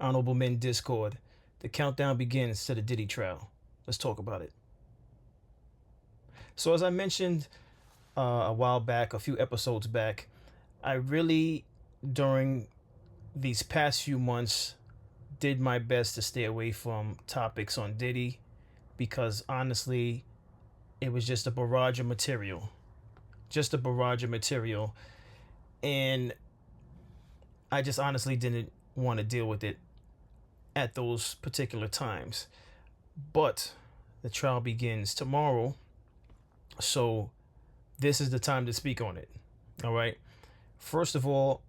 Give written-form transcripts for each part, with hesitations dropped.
Honorable Men Discord. The countdown begins to the Diddy trial. Let's talk about it. So, as I mentioned a while back, a few episodes back, I really, during these past few months, did my best to stay away from topics on Diddy because honestly, it was just a barrage of material. Just a barrage of material. And I just honestly didn't want to deal with it at those particular times. But the trial begins tomorrow. So this is the time to speak on it. All right. First of all,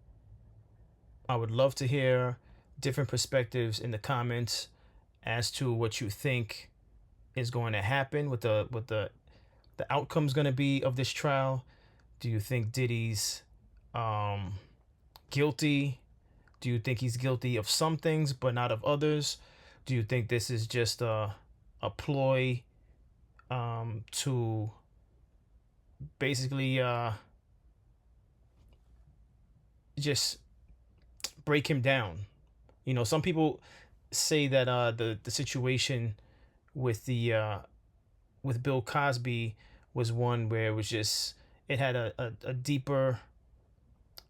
I would love to hear different perspectives in the comments as to what you think is going to happen with the outcome's going to be of this trial. Do you think Diddy's guilty? Do you think he's guilty of some things but not of others? Do you think this is just a ploy to basically just break him down? You know, some people say that the situation with the with Bill Cosby was one where it was just it had a deeper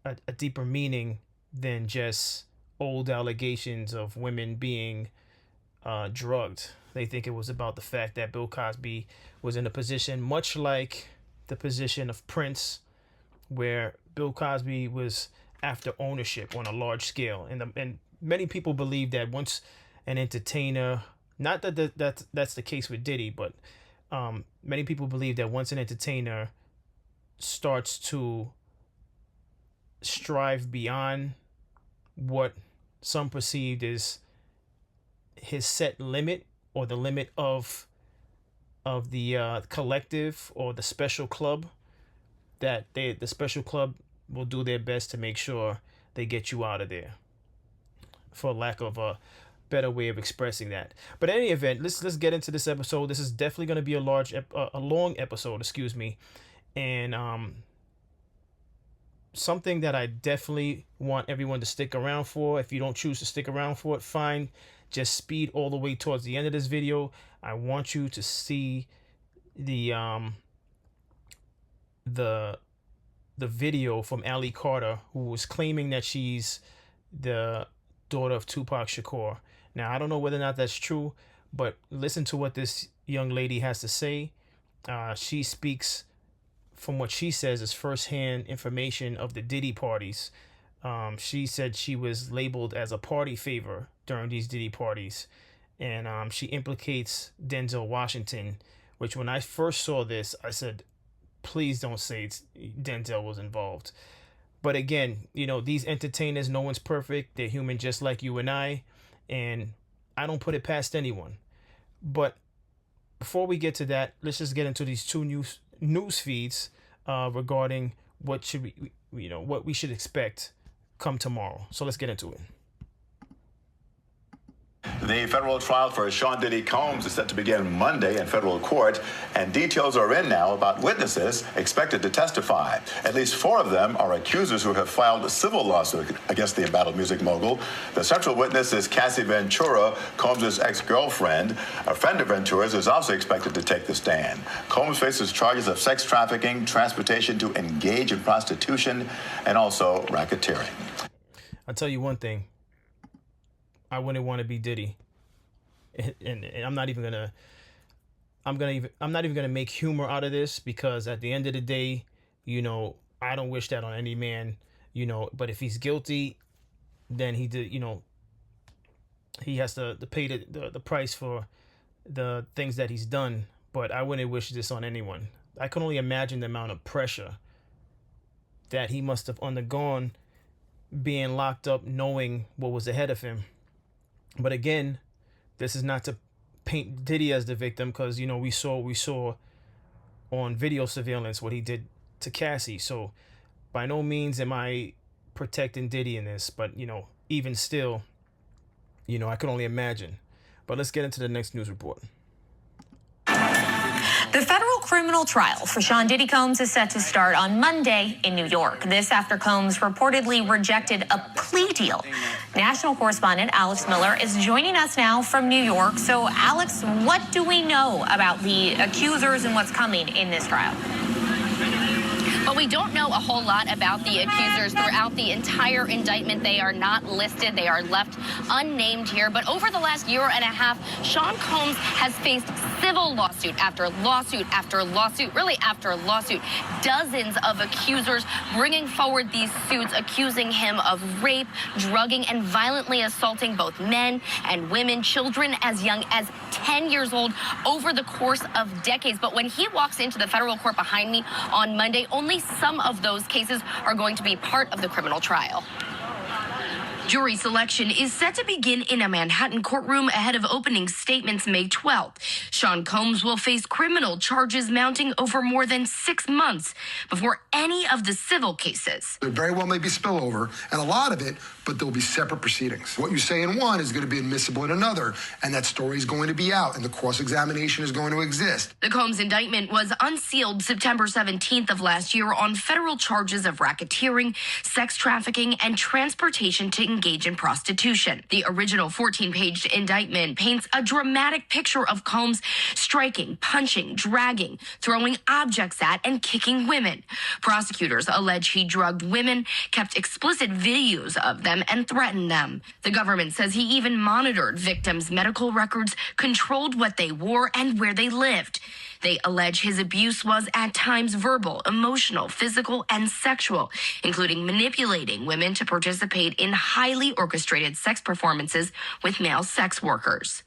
a deeper meaning than just old allegations of women being drugged. They think it was about the fact that Bill Cosby was in a position much like the position of Prince, where Bill Cosby was after ownership on a large scale, and many people believe that once an entertainer, not that's the case with Diddy, but many people believe that once an entertainer starts to strive beyond what some perceived as his set limit or the limit of the collective or the special club, that the special club will do their best to make sure they get you out of there, for lack of a better way of expressing that. But in any event, let's get into this episode. This is definitely going to be a long episode, excuse me, and something that I definitely want everyone to stick around for. If you don't choose to stick around for it, fine. Just speed all the way towards the end of this video. I want you to see the video from Ali Carter, who was claiming that she's the daughter of Tupac Shakur. Now, I don't know whether or not that's true, but listen to what this young lady has to say. She speaks from what she says is firsthand information of the Diddy parties. She said she was labeled as a party favor during these Diddy parties, and she implicates Denzel Washington, which when I first saw this, I said, please don't say Denzel was involved. But again, you know, these entertainers, no one's perfect. They're human just like you and I don't put it past anyone. But before we get to that, let's just get into these two news feeds regarding what we should expect come tomorrow. So let's get into it. The federal trial for Sean Diddy Combs is set to begin Monday in federal court, and details are in now about witnesses expected to testify. At least 4 of them are accusers who have filed a civil lawsuit against the embattled music mogul. The central witness is Cassie Ventura, Combs' ex-girlfriend. A friend of Ventura's is also expected to take the stand. Combs faces charges of sex trafficking, transportation to engage in prostitution, and also racketeering. I'll tell you one thing. I wouldn't want to be Diddy, and I'm not even gonna make humor out of this, because at the end of the day, you know, I don't wish that on any man, you know. But if he's guilty, then he did, you know, he has to pay the price for the things that he's done. But I wouldn't wish this on anyone. I can only imagine the amount of pressure that he must have undergone being locked up, knowing what was ahead of him. But again, this is not to paint Diddy as the victim, because, you know, we saw on video surveillance what he did to Cassie. So by no means am I protecting Diddy in this, but, you know, even still, you know, I can only imagine. But let's get into the next news report. The federal criminal trial for Sean Diddy Combs is set to start on Monday in New York. This after Combs reportedly rejected a plea deal. National correspondent Alex Miller is joining us now from New York. So, Alex, what do we know about the accusers and what's coming in this trial? But we don't know a whole lot about the accusers throughout the entire indictment. They are not listed. They are left unnamed here. But over the last year and a half, Sean Combs has faced civil lawsuit after lawsuit after lawsuit, really after lawsuit. Dozens of accusers bringing forward these suits, accusing him of rape, drugging, and violently assaulting both men and women, children as young as 10 years old over the course of decades. But when he walks into the federal court behind me on Monday, only some of those cases are going to be part of the criminal trial. Jury selection is set to begin in a Manhattan courtroom ahead of opening statements May 12th. Sean Combs will face criminal charges mounting over more than 6 months before any of the civil cases. There very well may be spillover, and a lot of it, but there will be separate proceedings. What you say in one is going to be admissible in another, and that story is going to be out, and the cross-examination is going to exist. The Combs indictment was unsealed September 17th of last year on federal charges of racketeering, sex trafficking, and transportation to engage in prostitution. The original 14-page indictment paints a dramatic picture of Combs striking, punching, dragging, throwing objects at, and kicking women. Prosecutors allege he drugged women, kept explicit videos of them, and threatened them. The government says he even monitored victims' medical records, controlled what they wore and where they lived. They allege his abuse was at times verbal, emotional, physical, and sexual, including manipulating women to participate in highly orchestrated sex performances with male sex workers.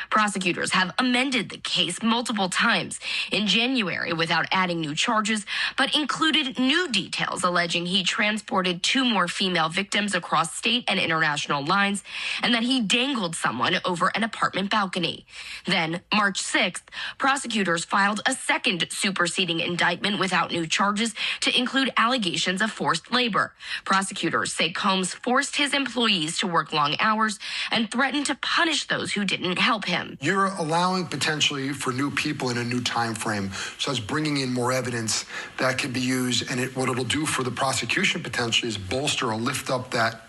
Prosecutors have amended the case multiple times in January without adding new charges, but included new details alleging he transported 2 more female victims across state and international lines and that he dangled someone over an apartment balcony. Then, March 6th, prosecutors filed a second superseding indictment without new charges to include allegations of forced labor. Prosecutors say Combs forced his employees to work long hours and threatened to punish those who didn't help him. You're allowing potentially for new people in a new time frame, so it's bringing in more evidence that can be used, and what it'll do for the prosecution potentially is bolster or lift up the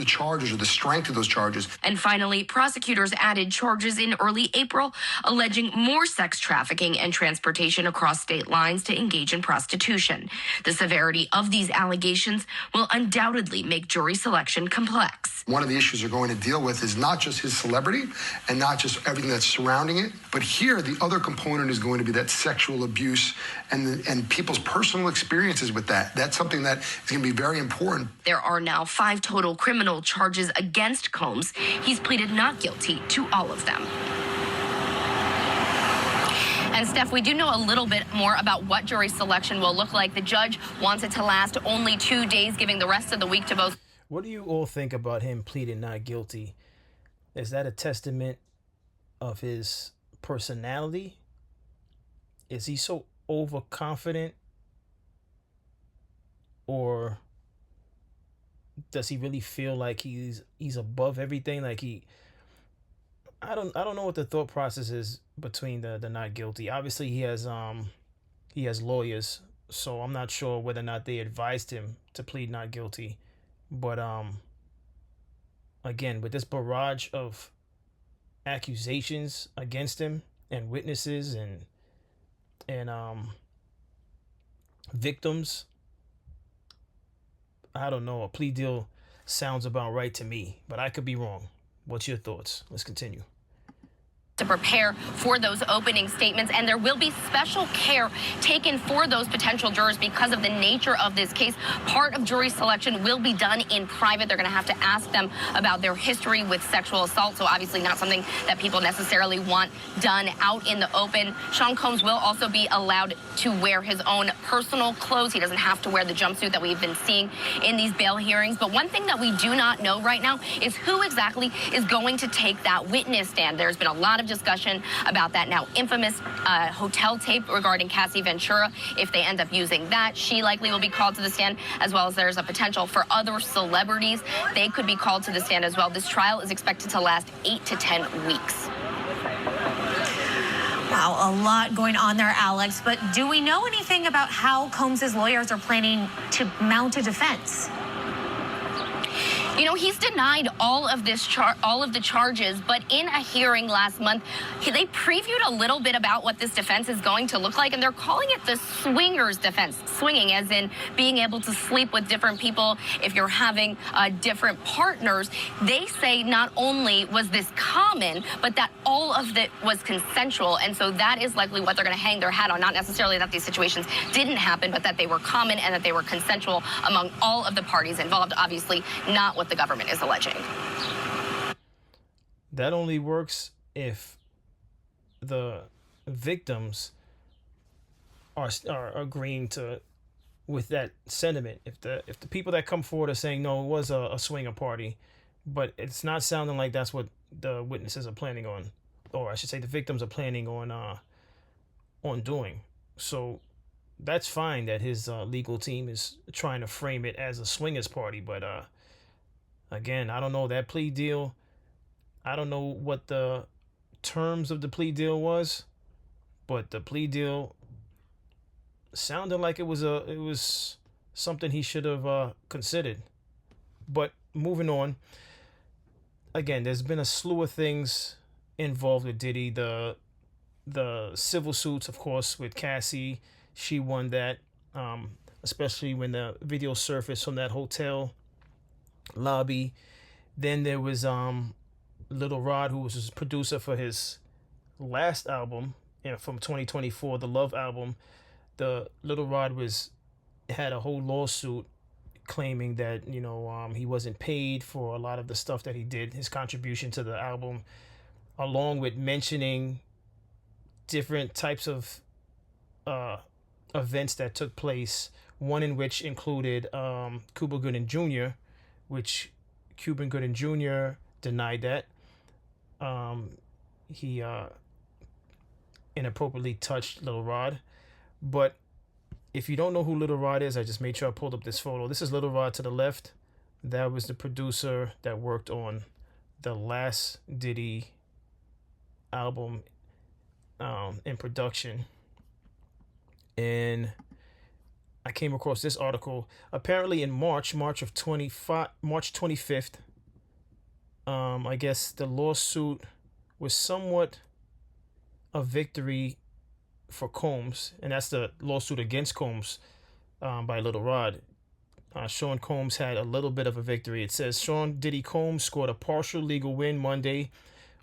charges or the strength of those charges. And finally, prosecutors added charges in early April alleging more sex trafficking and transportation across state lines to engage in prostitution. The severity of these allegations will undoubtedly make jury selection complex. One of the issues they're going to deal with is not just his celebrity and not just everything that's surrounding it, but here the other component is going to be that sexual abuse and people's personal experiences with that. That's something that is going to be very important. There are now 5 total criminal charges against Combs. He's pleaded not guilty to all of them. And Steph, we do know a little bit more about what jury selection will look like. The judge wants it to last only 2 days, giving the rest of the week to both. What do you all think about him pleading not guilty? Is that a testament of his personality? Is he so overconfident? Or does he really feel like he's above everything? Like I don't know what the thought process is between the not guilty. Obviously he has lawyers, so I'm not sure whether or not they advised him to plead not guilty. But again, with this barrage of accusations against him and witnesses and victims, I don't know. A plea deal sounds about right to me, but I could be wrong. What's your thoughts? Let's continue. To prepare for those opening statements, and there will be special care taken for those potential jurors because of the nature of this case. Part of jury selection will be done in private. They're going to have to ask them about their history with sexual assault, so obviously not something that people necessarily want done out in the open. Sean Combs will also be allowed to wear his own personal clothes. He doesn't have to wear the jumpsuit that we've been seeing in these bail hearings. But one thing that we do not know right now is who exactly is going to take that witness stand. There's been a lot of discussion about that now infamous hotel tape regarding Cassie Ventura. If they end up using that, she likely will be called to the stand, as well as there's a potential for other celebrities. They could be called to the stand as well. This trial is expected to last 8 to 10 weeks. Wow, a lot going on there, Alex. But do we know anything about how Combs's lawyers are planning to mount a defense? You know, he's denied all of the charges, but in a hearing last month, they previewed a little bit about what this defense is going to look like, and they're calling it the swingers defense. Swinging as in being able to sleep with different people if you're having different partners. They say not only was this common, but that all of it was consensual, and so that is likely what they're going to hang their hat on. Not necessarily that these situations didn't happen, but that they were common and that they were consensual among all of the parties involved. Obviously, not what the government is alleging. That only works if the victims are agreeing with that sentiment. If the people that come forward are saying no, it was a swinger party, but it's not sounding like that's what the witnesses are planning on, or I should say the victims are planning on doing. So that's fine that his legal team is trying to frame it as a swingers party, but again, I don't know that plea deal. I don't know what the terms of the plea deal was, but the plea deal sounded like it was something he should have considered. But moving on, again, there's been a slew of things involved with Diddy. The civil suits, of course, with Cassie, she won that, especially when the video surfaced from that hotel lobby. Then there was Little Rod, who was his producer for his last album, from 2024, the Love album. The Little Rod had a whole lawsuit claiming that he wasn't paid for a lot of the stuff that he did, his contribution to the album, along with mentioning different types of events that took place. One in which included Cuba Gooding Jr., which Cuban Gooding Jr. denied that. He inappropriately touched Little Rod. But if you don't know who Little Rod is, I just made sure I pulled up this photo. This is Little Rod to the left. That was the producer that worked on the last Diddy album in production. And I came across this article. Apparently in March 25th, I guess the lawsuit was somewhat a victory for Combs, and that's the lawsuit against Combs by Little Rod. Sean Combs had a little bit of a victory. It says Sean Diddy Combs scored a partial legal win Monday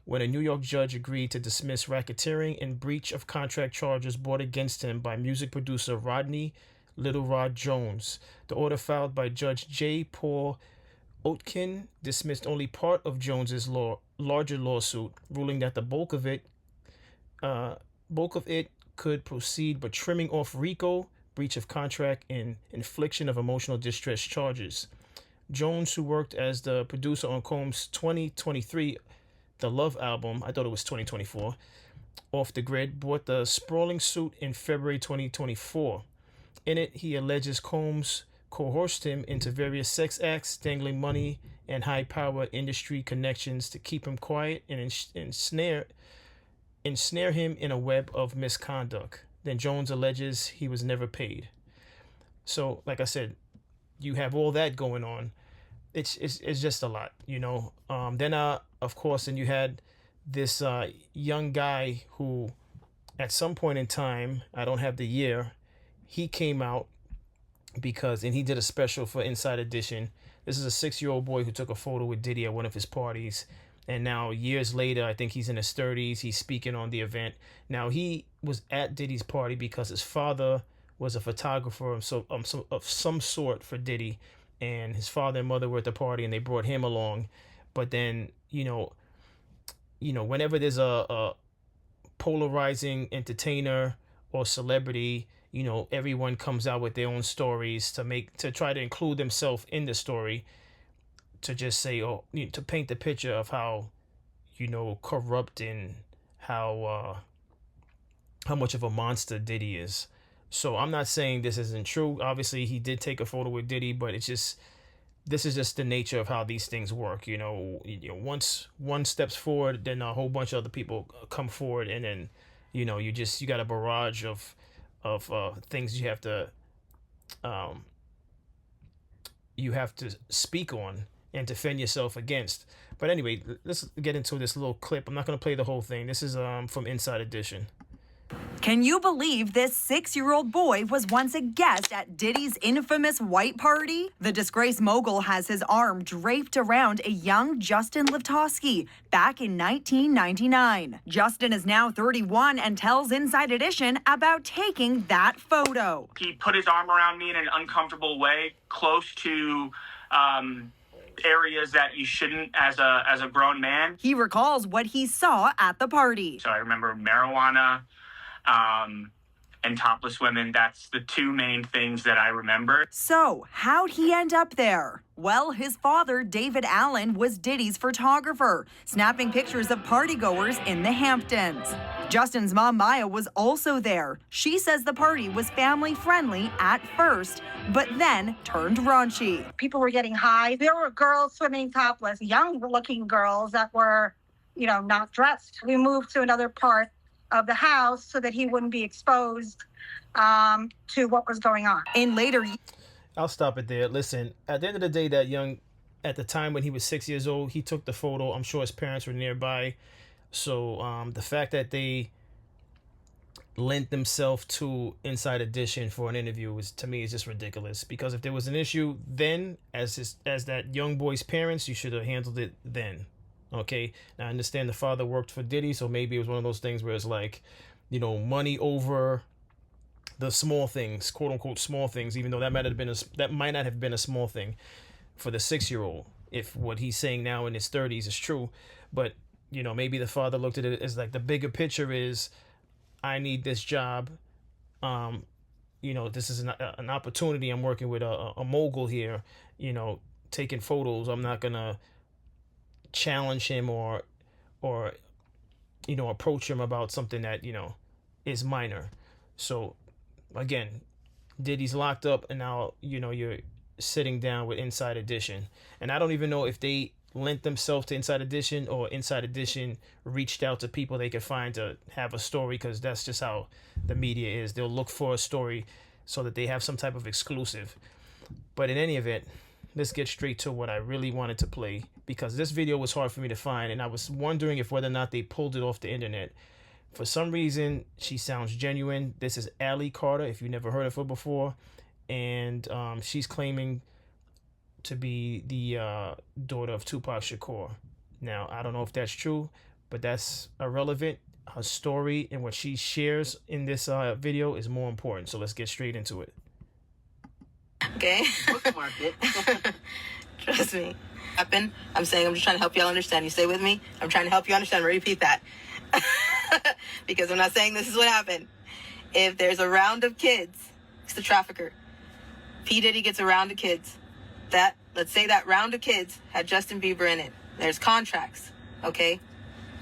when a New York judge agreed to dismiss racketeering and breach of contract charges brought against him by music producer Rodney Little Rod Jones. The order filed by Judge J. Paul Oetken dismissed only part of Jones's larger lawsuit, ruling that the bulk of it could proceed, but trimming off RICO, breach of contract, and infliction of emotional distress charges. Jones, who worked as the producer on Combs' 2023 The Love album, I thought it was 2024, Off the Grid, brought the sprawling suit in February 2024. In it, he alleges Combs coerced him into various sex acts, dangling money and high-power industry connections to keep him quiet and ensnare him in a web of misconduct. Then Jones alleges he was never paid. So, like I said, you have all that going on. It's just a lot, Then, of course, and you had this young guy who, at some point in time, I don't have the year, he came out and he did a special for Inside Edition. This is a 6-year-old boy who took a photo with Diddy at one of his parties. And now, years later, I think he's in his 30s. He's speaking on the event. Now, he was at Diddy's party because his father was a photographer of some sort for Diddy. And his father and mother were at the party, and they brought him along. But then, whenever there's a polarizing entertainer or celebrity, everyone comes out with their own stories to try to include themselves in the story, to just say, to paint the picture of how, corrupt and how much of a monster Diddy is. So I'm not saying this isn't true. Obviously, he did take a photo with Diddy, but this is just the nature of how these things work. Once one steps forward, then a whole bunch of other people come forward, and then you know, you got a barrage of things you have to speak on and defend yourself against. But anyway, let's get into this little clip. I'm not going to play the whole thing. This is from Inside Edition. Can you believe this 6-year-old boy was once a guest at Diddy's infamous white party? The disgraced mogul has his arm draped around a young Justin Livtoski back in 1999. Justin is now 31 and tells Inside Edition about taking that photo. He put his arm around me in an uncomfortable way, close to areas that you shouldn't as a grown man. He recalls what he saw at the party. So I remember marijuana, and topless women. That's the two main things that I remember. So, how'd he end up there? Well, his father, David Allen, was Diddy's photographer, snapping pictures of partygoers in the Hamptons. Justin's mom, Maya, was also there. She says the party was family-friendly at first, but then turned raunchy. People were getting high. There were girls swimming topless, young-looking girls that were, not dressed. We moved to another part of the house so that he wouldn't be exposed to what was going on. In later... I'll stop it there. Listen, at the end of the day, at the time when he was 6 years old, he took the photo. I'm sure his parents were nearby. So the fact that they lent themselves to Inside Edition for an interview to me is just ridiculous. Because if there was an issue then, as that young boy's parents, you should have handled it then. Okay, now I understand the father worked for Diddy, so maybe it was one of those things where it's like, money over the small things, quote unquote small things, even though that might not have been a small thing for the 6-year-old, if what he's saying now in his 30s is true. But maybe the father looked at it as like the bigger picture is, I need this job. This is an opportunity. I'm working with a mogul here. Taking photos. I'm not gonna challenge him or approach him about something that is minor. So again, Diddy's locked up, and now you're sitting down with Inside Edition, and I don't even know if they lent themselves to Inside Edition or Inside Edition reached out to people they could find to have a story, because that's just how the media is. They'll look for a story so that they have some type of exclusive. But in any event, let's get straight to what I really wanted to play, because this video was hard for me to find, and I was wondering if whether or not they pulled it off the internet. For some reason, she sounds genuine. This is Allie Carter, if you've never heard of her before, and she's claiming to be the daughter of Tupac Shakur. Now, I don't know if that's true, but that's irrelevant. Her story and what she shares in this video is more important, so let's get straight into it. Okay. Bookmark it. Trust me. I'm saying I'm just trying to help y'all understand. You stay with me? I'm trying to help you understand. Repeat that. Because I'm not saying this is what happened. If there's a round of kids, it's the trafficker. P. Diddy gets a round of kids. Let's say that round of kids had Justin Bieber in it. There's contracts, okay?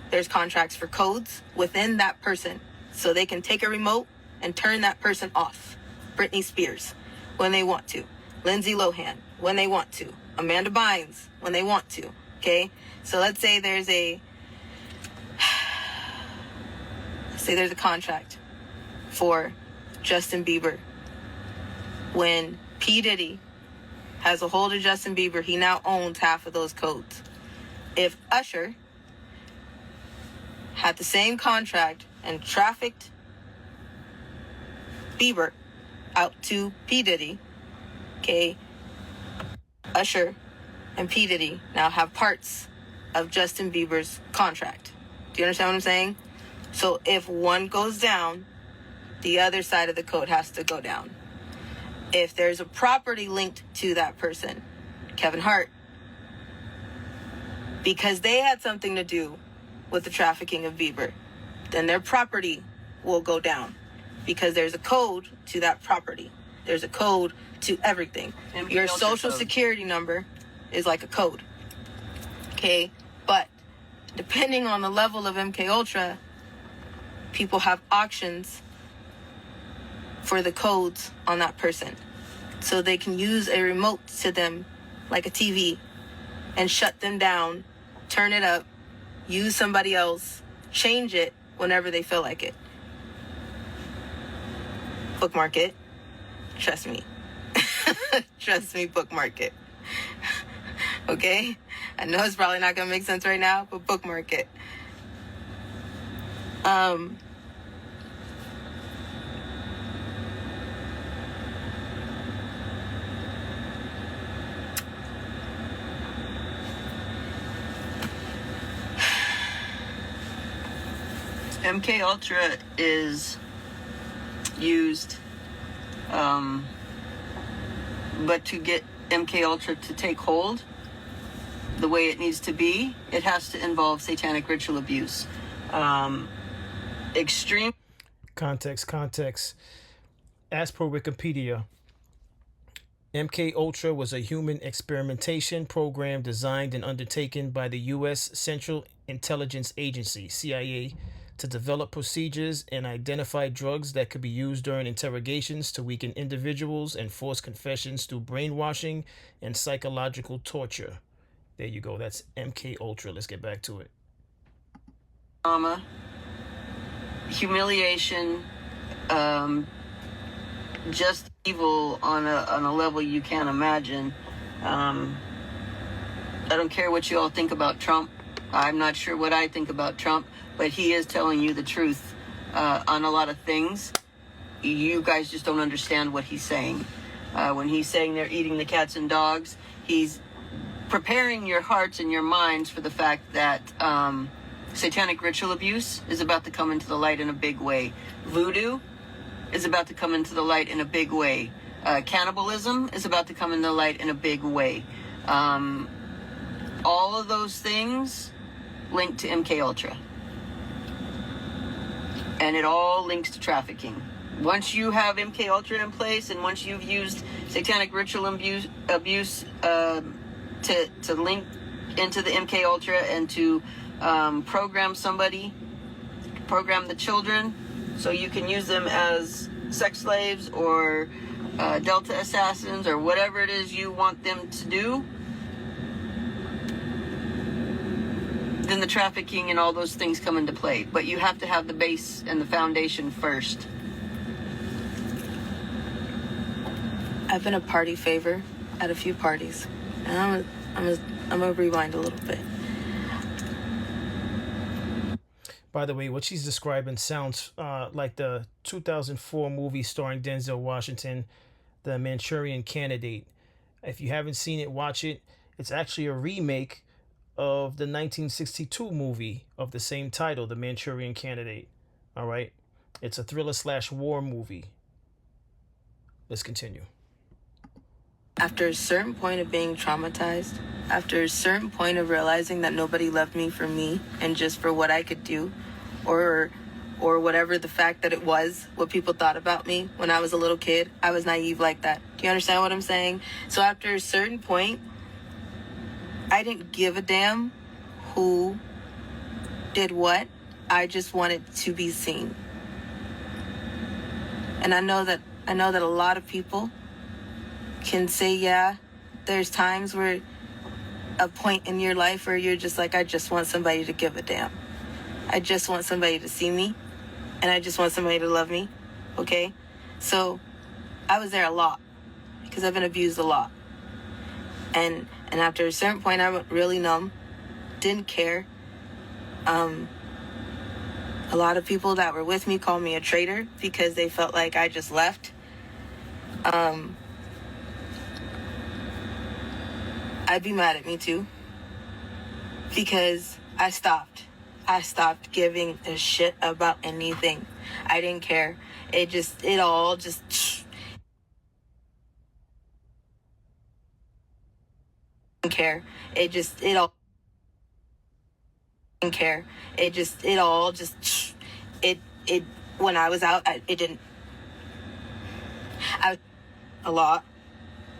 There's contracts for codes within that person, so they can take a remote and turn that person off. Britney Spears, when they want to. Lindsay Lohan, when they want to. Amanda Bynes, when they want to, okay? So let's say there's a contract for Justin Bieber. When P. Diddy has a hold of Justin Bieber, he now owns half of those codes. If Usher had the same contract and trafficked Bieber out to P. Diddy, okay, Usher and P. Diddy now have parts of Justin Bieber's contract. Do you understand what I'm saying? So if one goes down, the other side of the code has to go down. If there's a property linked to that person, Kevin Hart, because they had something to do with the trafficking of Bieber, then their property will go down, because there's a code to that property. There's a code to everything. Your social security number is like a code. Okay? But depending on the level of MK Ultra, people have auctions for the codes on that person. So they can use a remote to them like a TV and shut them down, turn it up, use somebody else, change it whenever they feel like it. Bookmark it. Trust me. Trust me, bookmark it. Okay? I know it's probably not going to make sense right now, but bookmark it. MK Ultra is used, but to get MK Ultra to take hold the way it needs to be, it has to involve satanic ritual abuse. Extreme Context. As per Wikipedia, MK Ultra was a human experimentation program designed and undertaken by the U.S. Central Intelligence Agency, CIA, to develop procedures and identify drugs that could be used during interrogations to weaken individuals and force confessions through brainwashing and psychological torture. There you go. That's MK Ultra. Let's get back to it. trauma, humiliation, just evil on a level you can't imagine. I don't care what you all think about Trump. I'm not sure what I think about Trump, but he is telling you the truth on a lot of things. You guys just don't understand what he's saying. When he's saying they're eating the cats and dogs, he's preparing your hearts and your minds for the fact that satanic ritual abuse is about to come into the light in a big way. Voodoo is about to come into the light in a big way. Cannibalism is about to come into the light in a big way. All of those things link to MK Ultra. And it all links to trafficking. Once you have MK Ultra in place, and once you've used satanic ritual abuse to link into the MK Ultra and to program somebody, program the children, so you can use them as sex slaves or Delta assassins or whatever it is you want them to do, then the trafficking and all those things come into play. But you have to have the base and the foundation first. I've been a party favor at a few parties. And I'm gonna rewind a little bit. By the way, what she's describing sounds like the 2004 movie starring Denzel Washington, The Manchurian Candidate. If you haven't seen it, watch it. It's actually a remake of the 1962 movie of the same title, The Manchurian Candidate. All right? It's a thriller/war movie. Let's continue. After a certain point of being traumatized, after a certain point of realizing that nobody loved me for me and just for what I could do, or whatever the fact that it was, what people thought about me when I was a little kid, I was naive like that. Do you understand what I'm saying? So after a certain point, I didn't give a damn who did what. I just wanted to be seen. And I know that a lot of people can say, yeah, there's times where a point in your life where you're just like, I just want somebody to give a damn. I just want somebody to see me, and I just want somebody to love me, okay? So I was there a lot because I've been abused a lot. And after a certain point, I went really numb, didn't care. A lot of people that were with me called me a traitor because they felt like I just left. I'd be mad at me too, because I stopped giving a shit about anything. I didn't care. It all just didn't care. It all didn't care. It all just when I was out, it didn't. A lot.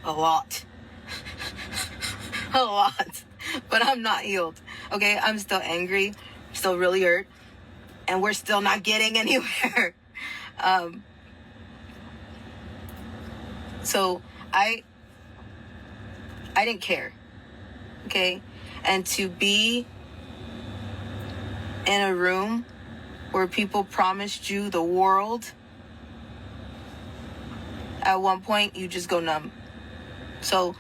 A lot, but I'm not healed. Okay, I'm still angry, still really hurt, and we're still not getting anywhere. So I didn't care. Okay, and to be in a room where people promised you the world At one point, you just go numb. So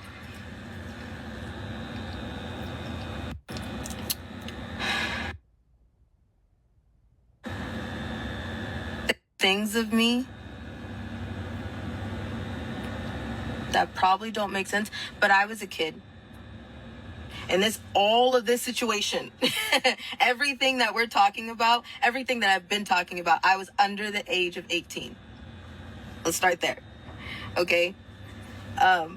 things of me that probably don't make sense, but I was a kid. And all of this situation, everything that we're talking about, everything that I've been talking about, I was under the age of 18. Let's start there. Okay? I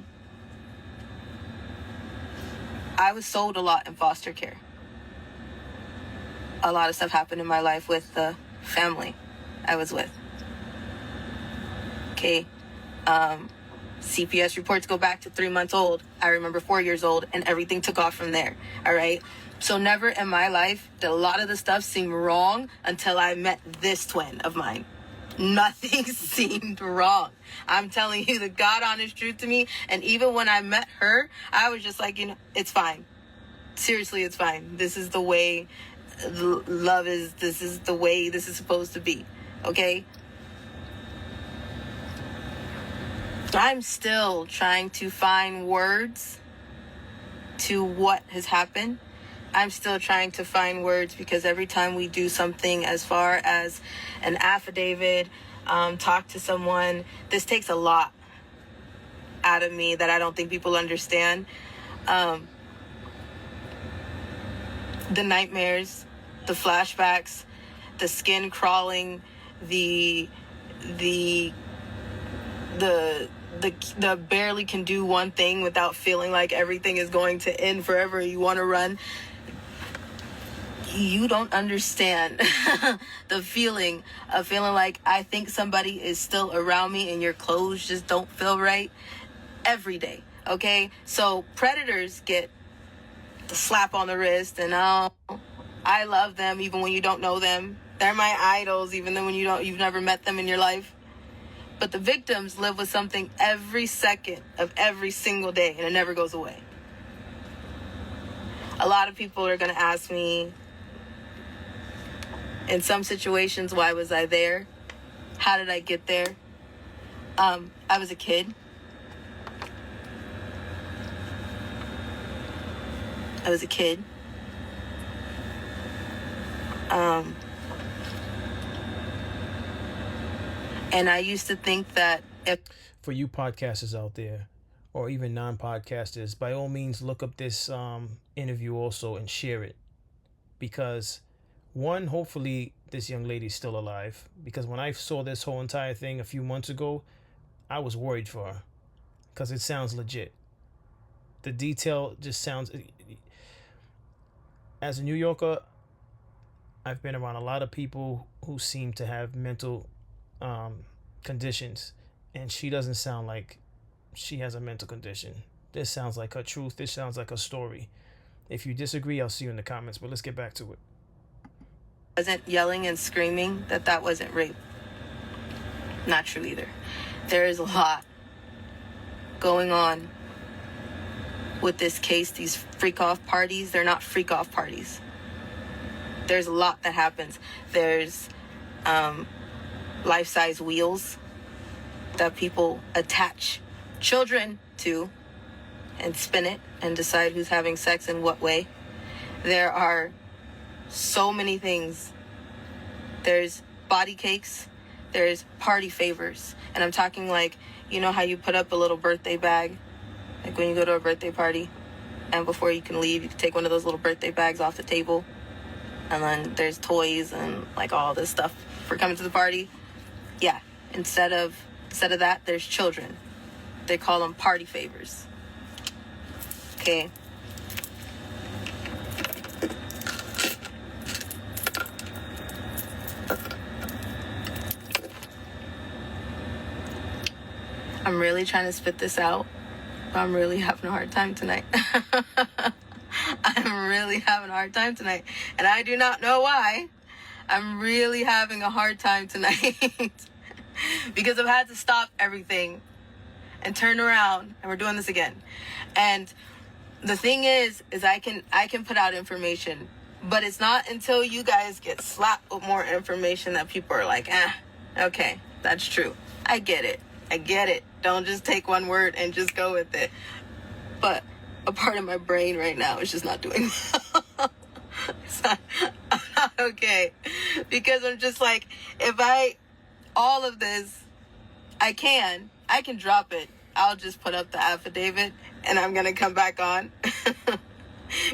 was sold a lot in foster care. A lot of stuff happened in my life with the family I was with. Okay? CPS reports go back to 3 months old. I remember 4 years old, and everything took off from there. All right? So never in my life did a lot of the stuff seem wrong until I met this twin of mine. Nothing seemed wrong. I'm telling you the God honest truth to me. And even when I met her, I was just like, it's fine. Seriously, it's fine. This is the way love is. This is the way this is supposed to be. Okay? I'm still trying to find words to what has happened. I'm still trying to find words because every time we do something as far as an affidavit, talk to someone, this takes a lot out of me that I don't think people understand. The nightmares, the flashbacks, the skin crawling, the barely can do one thing without feeling like everything is going to end forever. You want to run. You don't understand the feeling of feeling like I think somebody is still around me and your clothes just don't feel right every day. Okay? So predators get the slap on the wrist and I love them even when you don't know them. They're my idols even though you've never met them in your life. But the victims live with something every second of every single day, and it never goes away. A lot of people are going to ask me, in some situations, why was I there? How did I get there? I was a kid. And I used to think that for you podcasters out there, or even non-podcasters, by all means, look up this interview also and share it. Because, one, hopefully this young lady's still alive. Because when I saw this whole entire thing a few months ago, I was worried for her. Because it sounds legit. The detail just sounds... As a New Yorker, I've been around a lot of people who seem to have mental conditions, and she doesn't sound like she has a mental condition. This sounds like her truth. This sounds like her story. If you disagree, I'll see you in the comments, but let's get back to it. Wasn't yelling and screaming that wasn't rape. Not true either. There is a lot going on with this case. These freak-off parties, they're not freak-off parties. There's a lot that happens. There's life-size wheels that people attach children to and spin it and decide who's having sex in what way. There are so many things. There's body cakes. There's party favors. And I'm talking like, you know how you put up a little birthday bag? Like when you go to a birthday party and before you can leave, you can take one of those little birthday bags off the table. And then there's toys and like all this stuff for coming to the party. Yeah, instead of that, there's children. They call them party favors. Okay. I'm really trying to spit this out, but I'm really having a hard time tonight. I'm really having a hard time tonight, and I do not know why. I'm really having a hard time tonight because I've had to stop everything and turn around, and we're doing this again. And the thing is I can put out information, but it's not until you guys get slapped with more information that people are like, okay, that's true. I get it. I get it. Don't just take one word and just go with it. But a part of my brain right now is just not doing well. I'm not okay. Because I'm just like, all of this, I can drop it. I'll just put up the affidavit and I'm going to come back on.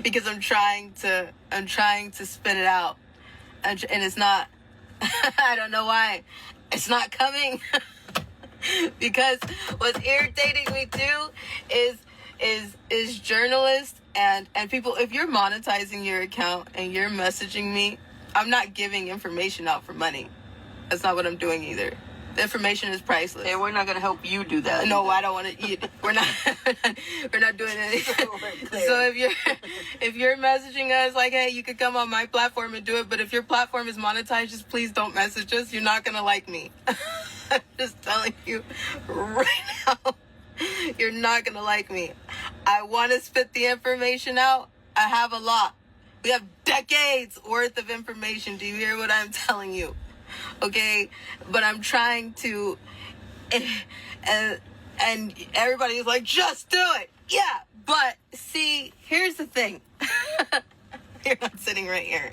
Because I'm trying to spit it out. And it's not, I don't know why. It's not coming. Because what's irritating me too is journalists and people. If you're monetizing your account and you're messaging me, I'm not giving information out for money. That's not what I'm doing either. The information is priceless. And we're not going to help you do that. No, either. I don't want to. We're not doing anything. So if you're messaging us like, hey, you could come on my platform and do it, but if your platform is monetized, just please don't message us. You're not gonna like me. I'm just telling you right now. You're not gonna like me. I want to spit the information out. I have a lot. We have decades worth of information. Do you hear what I'm telling you? Okay, but I'm trying to, and everybody's like, just do it. Yeah, but see, here's the thing. You're not sitting right here.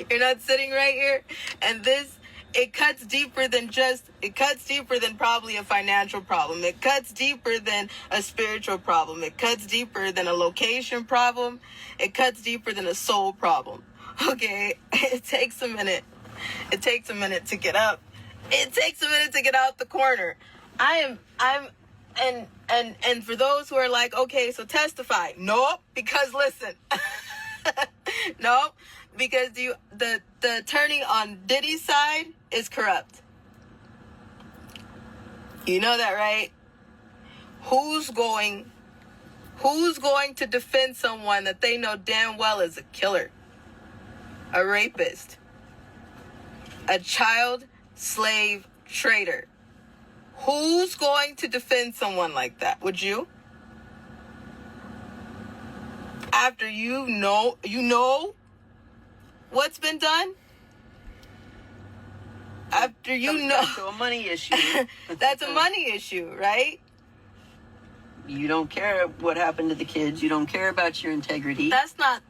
You're not sitting right here. And it cuts deeper than probably a financial problem. It cuts deeper than a spiritual problem. It cuts deeper than a location problem. It cuts deeper than a soul problem. Okay, it takes a minute. It takes a minute to get up. It takes a minute to get out the corner. And for those who are like, okay, so testify. Nope, because listen. Nope, because the attorney on Diddy's side is corrupt. You know that, right? Who's going to defend someone that they know damn well is a killer, a rapist, a child slave trader? Who's going to defend someone like that? Would you? After you know what's been done? After you know. That's a money issue. That's a money issue, right? You don't care what happened to the kids. You don't care about your integrity. That's not.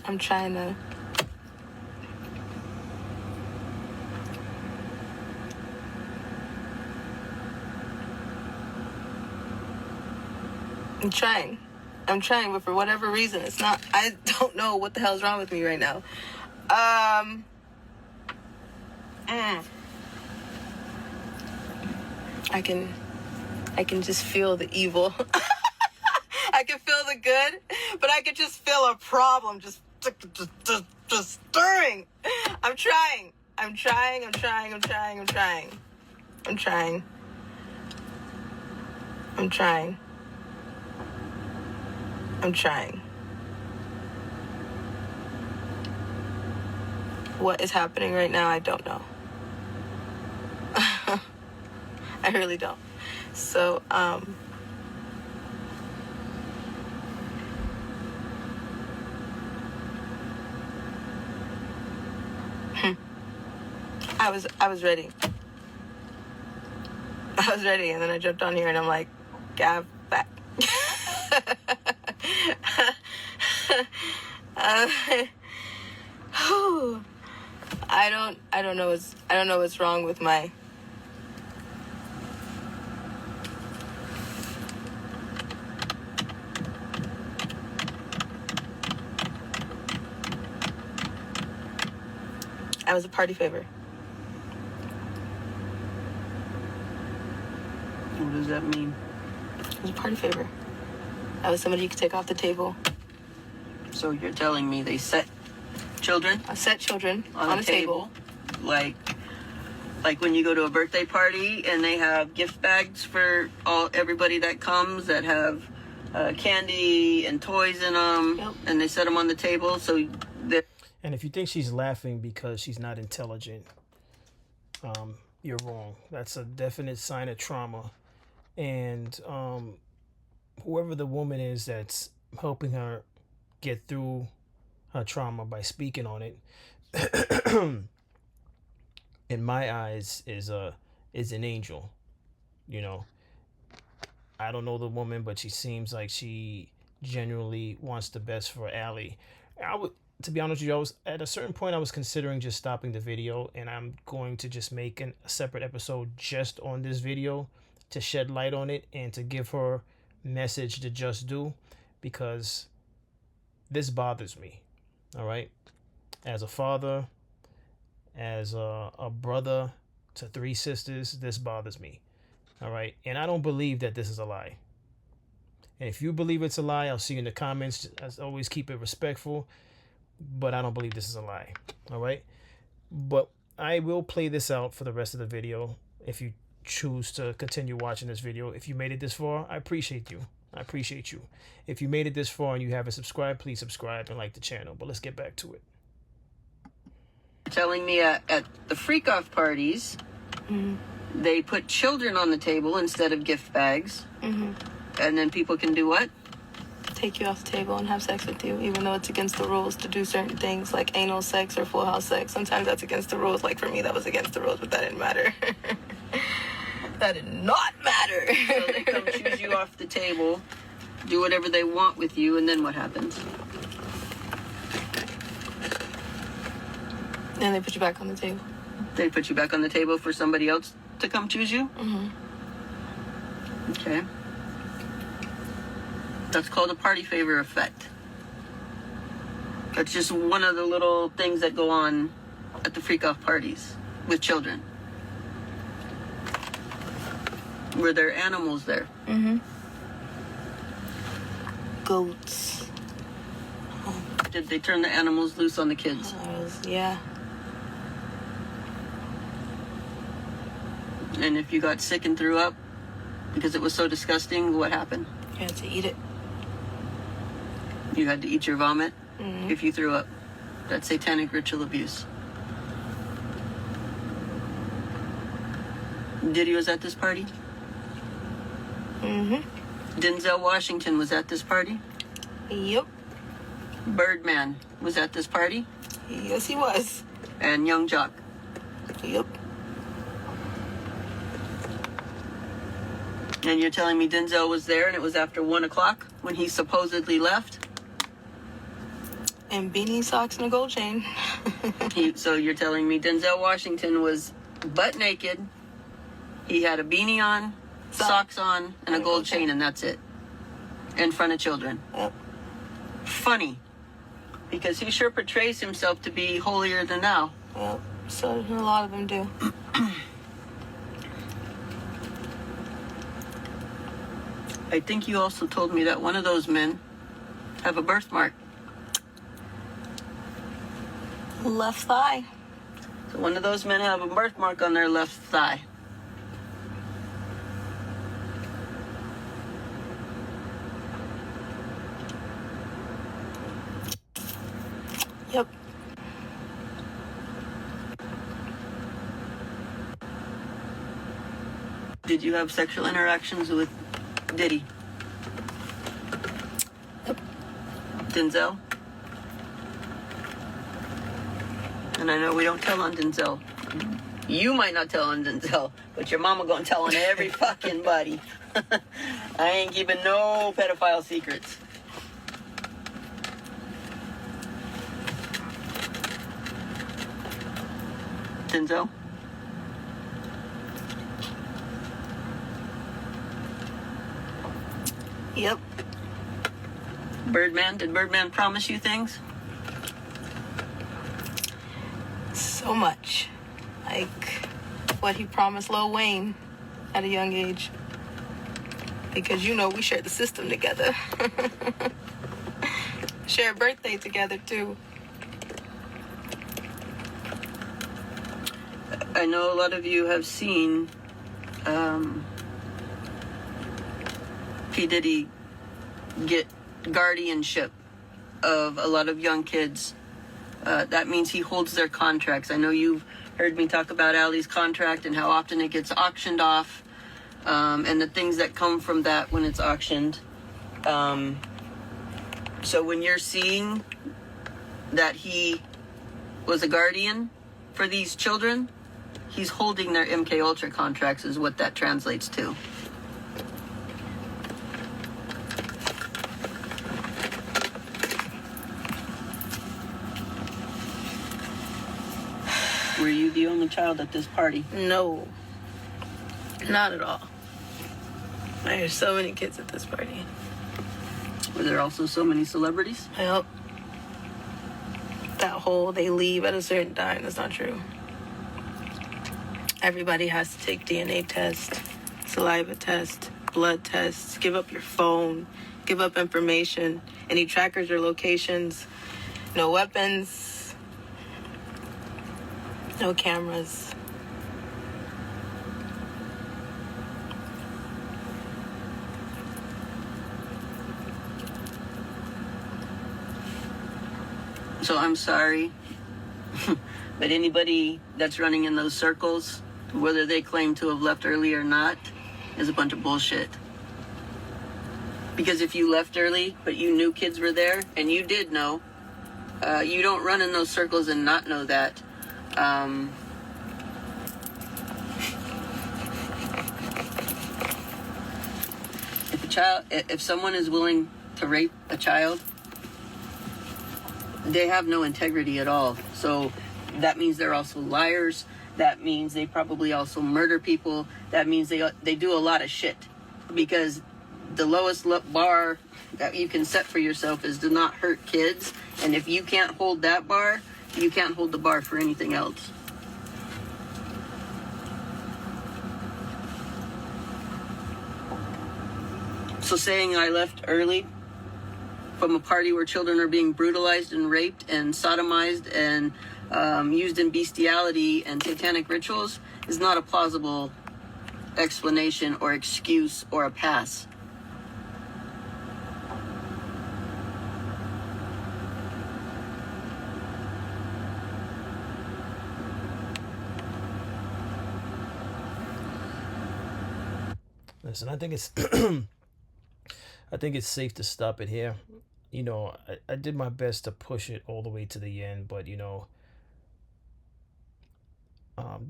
I'm trying to. I'm trying, but for whatever reason, it's not. I don't know what the hell's wrong with me right now. I can just feel the evil. I can feel the good, but I can just feel a problem just stirring. I'm trying. What is happening right now, I don't know. I really don't. So, I was ready. And then I jumped on here and I'm like, Gav, back. I don't know what's wrong with my. I was a party favor. What does that mean? I was a party favor. I was somebody you could take off the table. So you're telling me they set children? I set children on a table. Like when you go to a birthday party and they have gift bags for everybody that comes that have candy and toys in them, Yep. And they set them on the table so that. And if you think she's laughing because she's not intelligent, you're wrong. That's a definite sign of trauma. And whoever the woman is that's helping her get through her trauma by speaking on it, in my eyes, is an angel. You know, I don't know the woman, but she seems like she genuinely wants the best for Allie. To be honest with you, I was at a certain point I was considering just stopping the video, and I'm going to just make a separate episode just on this video to shed light on it and to give her message to just do, because this bothers me. All right, as a father, as a brother to 3 sisters, this bothers me. All right, and I don't believe that this is a lie. And if you believe it's a lie, I'll see you in the comments. As always, keep it respectful. But I don't believe this is a lie. All right. But I will play this out for the rest of the video if you choose to continue watching this video. If you made it this far, I appreciate you. I appreciate you. If you made it this far and you haven't subscribed, please subscribe and like the channel. But let's get back to it. Telling me at the freak-off parties, they put children on the table instead of gift bags. And then people can do what? Take you off the table and have sex with you, even though it's against the rules to do certain things like anal sex or full house sex. Sometimes that's against the rules. Like for me, that was against the rules, but that didn't matter. That did not matter. So they come choose you off the table, do whatever they want with you, and then what happens? And they put you back on the table. They put you back on the table for somebody else to come choose you? Okay. That's called a party favor effect. That's just one of the little things that go on at the freak-off parties with children. Were there animals there? Goats. Did they turn the animals loose on the kids? Yeah. And if you got sick and threw up because it was so disgusting, what happened? You had to eat it. You had to eat your vomit if you threw up. That's satanic ritual abuse. Diddy was at this party? Denzel Washington was at this party? Yep. Birdman was at this party? Yes, he was. And Young Jock? Yep. And you're telling me Denzel was there and it was after 1 o'clock when he supposedly left? And beanie, socks, and a gold chain. So you're telling me Denzel Washington was butt naked, he had a beanie on, socks on, and a gold chain, and that's it. In front of children. Yep. Funny. Because he sure portrays himself to be holier than thou. Yep. So a lot of them do. I think you also told me that one of those men have a birthmark. Left thigh. So one of those men have a birthmark on their left thigh. Yep. Did you have sexual interactions with Diddy? Yep. Denzel? And I know we don't tell on Denzel. You might not tell on Denzel, but your mama gonna tell on every fucking buddy. I ain't keeping no pedophile secrets. Denzel? Yep. Birdman? Did Birdman promise you things? So much. Like what he promised Lil Wayne at a young age. Because you know we shared the system together. Share a birthday together too. I know a lot of you have seen P. Diddy get guardianship of a lot of young kids. That means he holds their contracts. I know you've heard me talk about Allie's contract and how often it gets auctioned off, and the things that come from that when it's auctioned. So when you're seeing that he was a guardian for these children, he's holding their MK Ultra contracts is what that translates to. Were you the only child at this party? No, not at all. There's so many kids at this party. Were there also so many celebrities? Yep. That whole they leave at a certain time, that's not true. Everybody has to take DNA test, saliva test, blood tests, give up your phone, give up information, any trackers or locations, no weapons, no cameras. So I'm sorry, but anybody that's running in those circles, whether they claim to have left early or not, is a bunch of bullshit. Because if you left early, but you knew kids were there, and you did know, you don't run in those circles and not know that. If someone is willing to rape a child, they have no integrity at all. So that means they're also liars. That means they probably also murder people. That means they do a lot of shit. Because the lowest bar that you can set for yourself is to not hurt kids. And if you can't hold that bar, you can't hold the bar for anything else. So saying I left early from a party where children are being brutalized and raped and sodomized and used in bestiality and satanic rituals is not a plausible explanation or excuse or a pass. Listen, I think it's I think it's safe to stop it here. You know, I did my best to push it all the way to the end, but you know,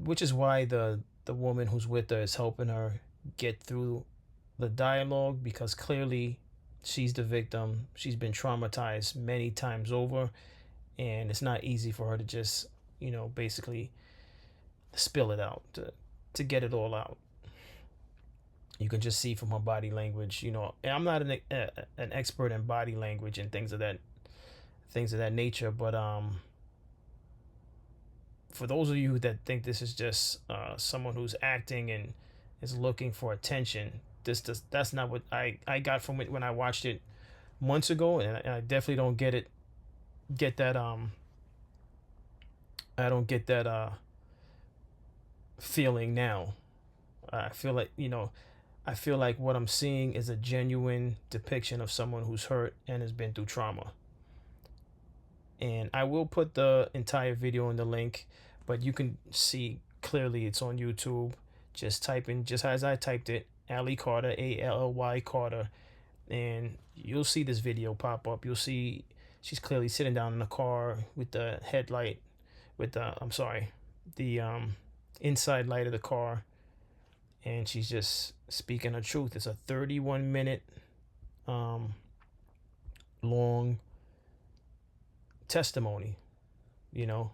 which is why the woman who's with her is helping her get through the dialogue, because clearly she's the victim. She's been traumatized many times over, and it's not easy for her to just, you know, basically spill it out, to get it all out. You can just see from her body language, you know, and I'm not an expert in body language and things of that nature, but for those of you that think this is just someone who's acting and is looking for attention, that's not what I got from it when I watched it months ago, and I definitely don't get that I don't get that feeling now. I feel like, you know, I feel like what I'm seeing is a genuine depiction of someone who's hurt and has been through trauma. And I will put the entire video in the link, but you can see clearly it's on YouTube. Just type in, just as I typed it, Allie Carter, Ally Carter, and you'll see this video pop up. You'll see she's clearly sitting down in the car with the headlight, with the, the inside light of the car, and she's just speaking her truth. It's a 31-minute long testimony, you know,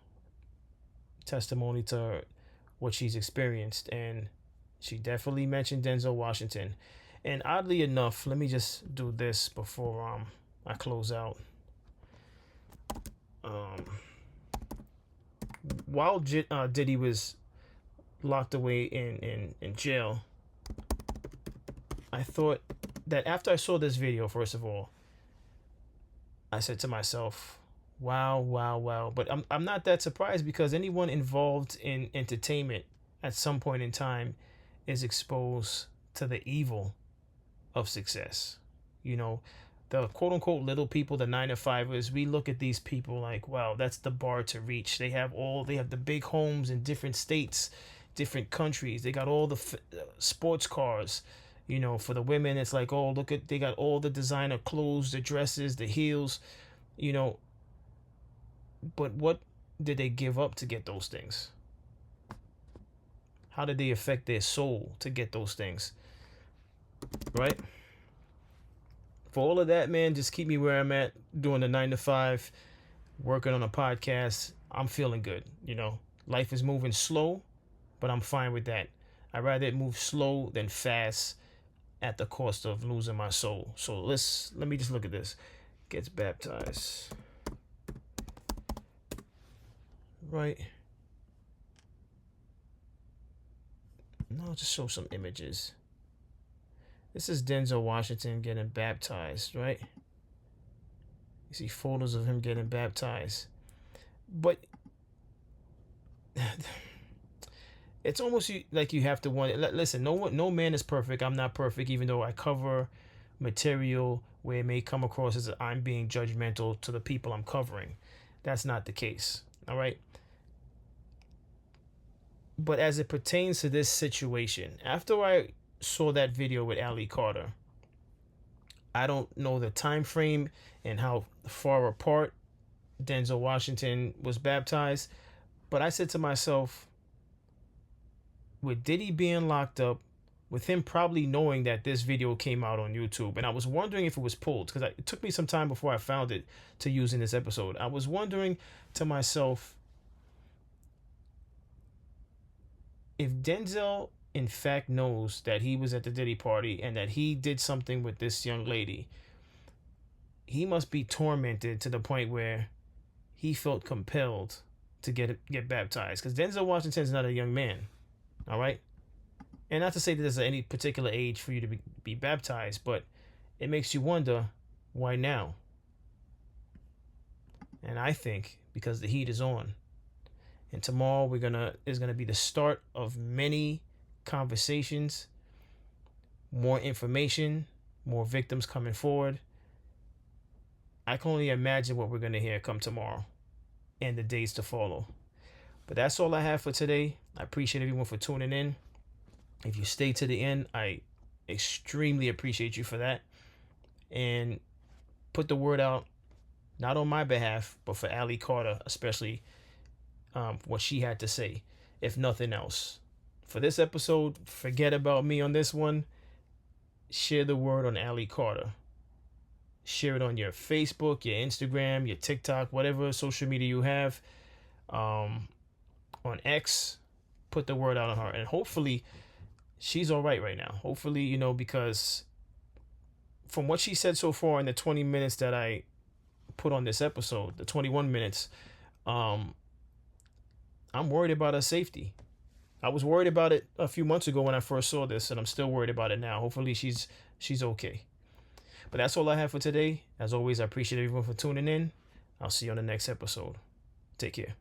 testimony to what she's experienced. And she definitely mentioned Denzel Washington. And oddly enough, let me just do this before I close out. While Diddy was locked away in jail, I thought that after I saw this video, first of all, I said to myself, wow. But I'm not that surprised, because anyone involved in entertainment at some point in time is exposed to the evil of success. You know, the quote unquote little people, the 9-to-5ers, we look at these people like, wow, that's the bar to reach. They have the big homes in different states, different countries. They got all the sports cars. You know, for the women, it's like, oh, look at, they got all the designer clothes, the dresses, the heels, you know. But what did they give up to get those things? How did they affect their soul to get those things? Right? For all of that, man, just keep me where I'm at, doing the 9-to-5, working on a podcast. I'm feeling good, you know. Life is moving slow, but I'm fine with that. I'd rather it move slow than fast at the cost of losing my soul. So let me just look at this. Gets baptized. Right. No, I'll just show some images. This is Denzel Washington getting baptized, right? You see photos of him getting baptized. But it's almost like you have to wonder. Listen, no man is perfect. I'm not perfect, even though I cover material where it may come across as I'm being judgmental to the people I'm covering. That's not the case. All right. But as it pertains to this situation, after I saw that video with Ali Carter, I don't know the time frame and how far apart Denzel Washington was baptized, but I said to myself, with Diddy being locked up, with him probably knowing that this video came out on YouTube, and I was wondering if it was pulled, because it took me some time before I found it to use in this episode. I was wondering to myself, if Denzel in fact knows that he was at the Diddy party and that he did something with this young lady, he must be tormented to the point where he felt compelled to get baptized, because Denzel Washington is not a young man. All right. And not to say that there's any particular age for you to be baptized, but it makes you wonder, why now? And I think because the heat is on. And tomorrow is gonna be the start of many conversations, more information, more victims coming forward. I can only imagine what we're gonna hear come tomorrow and the days to follow. But that's all I have for today. I appreciate everyone for tuning in. If you stay to the end, I extremely appreciate you for that. And put the word out, not on my behalf, but for Ali Carter, especially what she had to say, if nothing else. For this episode, forget about me on this one. Share the word on Ali Carter. Share it on your Facebook, your Instagram, your TikTok, whatever social media you have. On X, put the word out on her, and hopefully she's all right now. Hopefully, you know, because from what she said so far in the 20 minutes that I put on this episode, the 21 minutes, I'm worried about her safety. I was worried about it a few months ago when I first saw this, and I'm still worried about it now. Hopefully she's okay. But that's all I have for today. As always, I appreciate everyone for tuning in. I'll see you on the next episode. Take care.